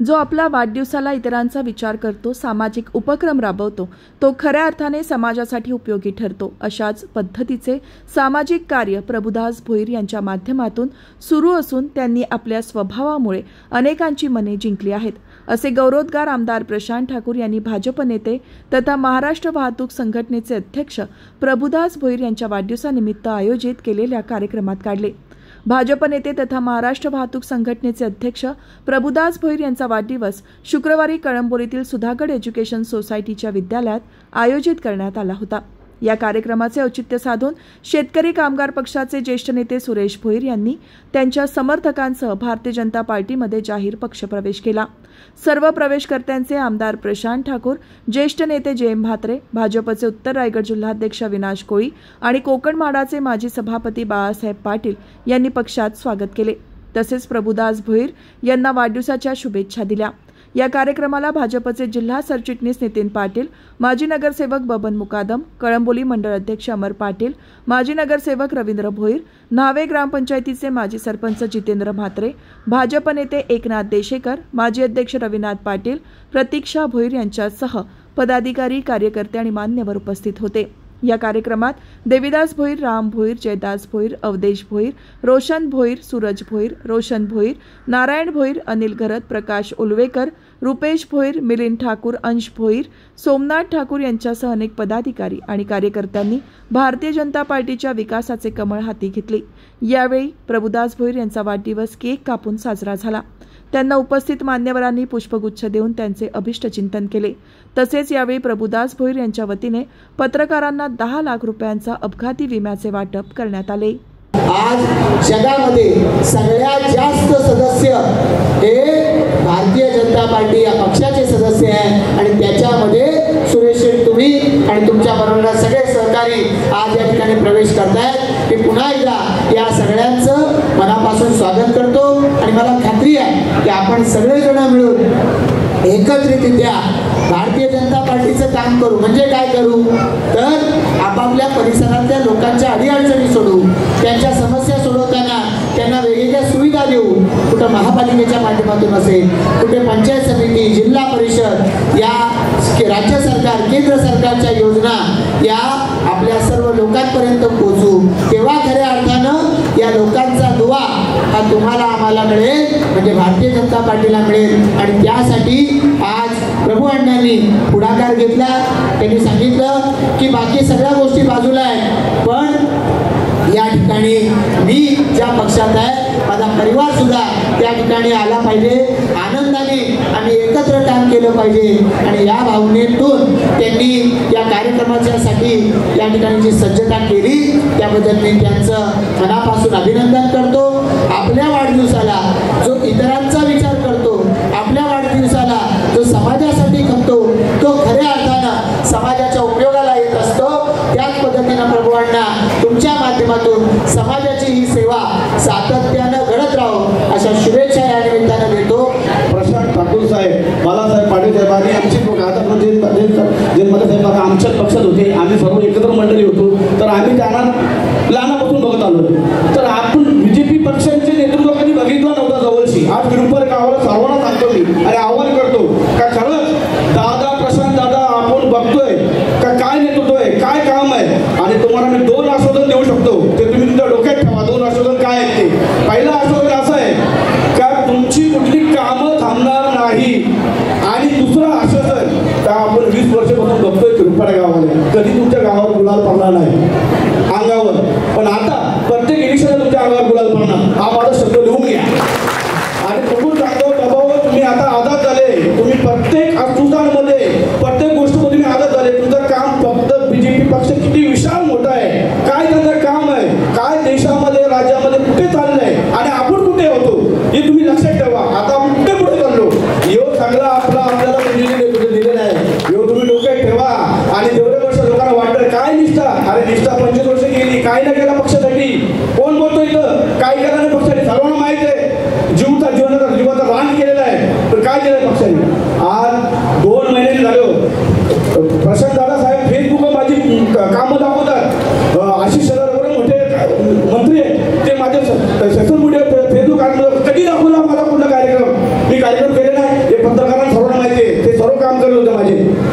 जो आपला वाढदिवसाला इतरांचा विचार करतो, सामाजिक उपक्रम राबवतो, तो खऱ्या अर्थाने समाजासाठी उपयोगी ठरतो। अशाच पद्धतीचे सामाजिक कार्य प्रभुदास भोईर यांच्या माध्यमातून सुरू असून त्यांनी आपल्या स्वभावामुळे अनेकांची मने जिंकली आहेत, असे गौरवोद्गार आमदार प्रशांत ठाकूर यांनी भाजप नेते तथा महाराष्ट्र वाहतूक संघटनेचे अध्यक्ष प्रभुदास भोईर यांच्या वाढदिवसानिमित्त आयोजित केलेल्या कार्यक्रमात काढले। भाजप नेते तथा महाराष्ट्र वाहतूक संघटनेचे अध्यक्ष प्रभुदास भोईर यांचा वाढदिवस शुक्रवारी कळंबोलीतील सुधागड एज्युकेशन सोसायटीच्या विद्यालयात आयोजित करण्यात आला होता। या कार्यक्रमाचे औचित्य साधून शेतकरी कामगार पक्षाचे ज्येष्ठ नेते सुरेश भोईर यांनी त्यांच्या समर्थकांसह भारतीय जनता पार्टीमध्ये जाहीर पक्षप्रवेश केला। सर्व प्रवेशकर्त्यांचे आमदार प्रशांत ठाकूर, ज्येष्ठ नेते जयम म्हात्रे, भाजपचे उत्तर रायगड जिल्हाध्यक्ष अविनाश कोळी आणि कोकण म्हाडाचे माजी सभापती बाळासाहेब पाटील यांनी पक्षात स्वागत केले। तसेच प्रभुदास भोईर यांना वाढदिवसाच्या शुभेच्छा दिल्या। या कार्यक्रमाला भाजपचे जिल्हा सरचिटणीस नितीन पाटील, माजी नगरसेवक बबन मुकादम, कळंबोली मंडळ अध्यक्ष अमर पाटील, माजी नगरसेवक रवींद्र भोईर, न्हावे ग्रामपंचायतीचे माजी सरपंच जितेंद्र म्हात्रे, भाजप नेते एकनाथ देशेकर, माजी अध्यक्ष रविनाथ पाटील, प्रतीक्षा भोईर यांच्यासह पदाधिकारी, कार्यकर्ते आणि मान्यवर उपस्थित होते। या कार्यक्रमात देवीदास भोईर, राम भोईर, जयदास भोईर, अवधेश भोईर, रोशन भोईर, सूरज भोईर, रोशन भोईर, नारायण भोईर, अनिल घरत, प्रकाश उलवेकर, रुपेश भोईर, मिलिंद ठाकूर, अंश भोईर, सोमनाथ ठाकूर यांच्यासह अनेक पदाधिकारी आणि कार्यकर्त्यांनी भारतीय जनता पार्टीच्या विकासाचे कमळ हाती घेतले। यावेळी प्रभुदास भोईर यांचा वाढदिवस केक कापून साजरा झाला। त्यांना उपस्थित मान्यवरांनी पुष्पगुच्छ देऊन त्यांचे अभिष्ट चिंतन केले। तसेच यावेळी प्रभुदास भोईर यांच्या वतीने पत्रकारांना 10 लाख रुपयांचा अपघाती विम्याचे वाटप करण्यात आले। आज जगामध्ये सगळ्यात जास्त सदस्य हे भारतीय जनता पार्टी या पक्षाचे सदस्य आहे आणि त्याच्यामध्ये सुरेश तुम्ही आणि तुमच्या बरोबर सगळे सहकारी आज या ठिकाणी प्रवेश करतायत। मी पुन्हा एकदा या सगळ्यांचं मनापासून स्वागत करतो आणि मला खात्री आहे की आपण सगळेजण मिळून एकत्रितरित्या भारतीय जनता पार्टीचं काम करू। म्हणजे काय करू तर आपापल्या परिसरातल्या लोकांच्या अडीअडचणी सोडवू, त्यांच्या समस्या सोडवताना त्यांना वेगवेगळ्या सुविधा देऊ। कुठं महापालिकेच्या माध्यमातून असेल, कुठे पंचायत समिती, जिल्हा परिषद, या राज्य सरकार, केंद्र सरकारच्या योजना या आपल्या सर्व लोकांपर्यंत पोहोचू। तेव्हा खऱ्या अर्थानं या लोकांचा दुवा हा तुम्हाला आम्हाला मिळेल, म्हणजे भारतीय जनता पार्टीला मिळेल। आणि त्यासाठी आज प्रभू अण्णांनी पुढाकार घेतला। त्यांनी सांगितलं की बाकी सगळ्या गोष्टी बाजूला आहेत, पण या ठिकाणी मी ज्या पक्षात आहे माझा परिवार सुद्धा त्या ठिकाणी आला पाहिजे, आनंदाने आम्ही एकत्र काम केलं पाहिजे। आणि या भावनेतून त्यांनी या कार्यक्रमाच्यासाठी या ठिकाणी जी सज्जता केली त्याबद्दल मी त्यांचं मनापासून अभिनंदन करतो। आपल्या वाढदिवसाला जो इतरांचा विचार करतो, आपल्या वाढदिवसाला जो समाजासाठी खपतो, तो खऱ्या अर्थानं समाजाच्या उपयोगाला येत असतो। त्याच पद्धतीनं प्रभू अण्णा तुमच्या माध्यमातून समाजाची ही सेवा सातत्यानं घडत राहो अशा शुभेच्छा या निमित्तानं देतो। प्रशांत ठाकूर साहेब, बाळासाहेब पाटील साहेबांनी आमची साहेब आमच्याच पक्षात होते, आम्ही सर्व एकत्र मंडळी होतो, तर आम्ही त्यांना लहानापासून बघत आलो। तर आपण बीजेपी पक्षांचे नेतृत्व कधी बघितलं नव्हतं जवळशी। आज गिरुपर गावाला सर्वांना सांगतो मी आणि आव्हान करतो का खरंच दादा, प्रशांत दादा आपण बघतोय का काय नेतृत्व आहे, काय काम आहे। आणि तुम्हाला मी 2 आश्वासन देऊ शकतो, ते तुम्ही तुमच्या डोक्यात ठेवा। 2 आश्वासन काय आहेत ते? पहिलं आश्वासन असं आहे का तुमची कुठली कामं थांबणार नाही, आणि दुसरं आश्वासन का आपण 20 वर्षापासून बघतोय गिरुपर गावाला कधी तुमच्या गावावर गुलाल पडला नाही अंगावर, पण आता प्रत्येक इलेक्शनला तुमच्या अंगावर गुलाल पडणार। हा माझा शब्द लिहून घ्या आणि बघून सांगतो दबाव तुम्ही आता आझाद झाले। तुम्ही प्रत्येक अनुदानामध्ये प्रत्येक गोष्टीमध्ये तुम्ही आझाद झाले। तुमचं काम फक्त बीजेपी पक्ष किती विशाल मोठा आहे, काय त्यांचं काम आहे, काय देशामध्ये राज्यामध्ये कुठे चाललंय आणि आपण कुठे होतो हे तुम्ही लक्षात ठेवा। आता आपण कुठे कुठे चाललो यो चांगला आपला आपल्याला दिलेला आहे, यो तुम्ही डोक्यात ठेवा। आणि जेवढे वर्ष लोकांना वाटतं काय निष्ठा, अरे निष्ठा 25 वर्ष गेली, काय नाही केला पक्षासाठी। कोण बोलतो इथं काय केलं नाही पक्षाने? सर्वांना माहिती आहे जीवाचा रान केलेला आहे, पण काय केलं पक्षाने? आज 2 महिने झाले प्रशांत दादा साहेब फेसबुक माझी कामं दाखवतात। आशिष शरद मोठे मंत्री आहेत, ते माझे सोशल मीडिया फेसबुक कधी दाखवला मला कुठला कार्यक्रम? मी कार्यक्रम केले नाही। काम करत होते माझे.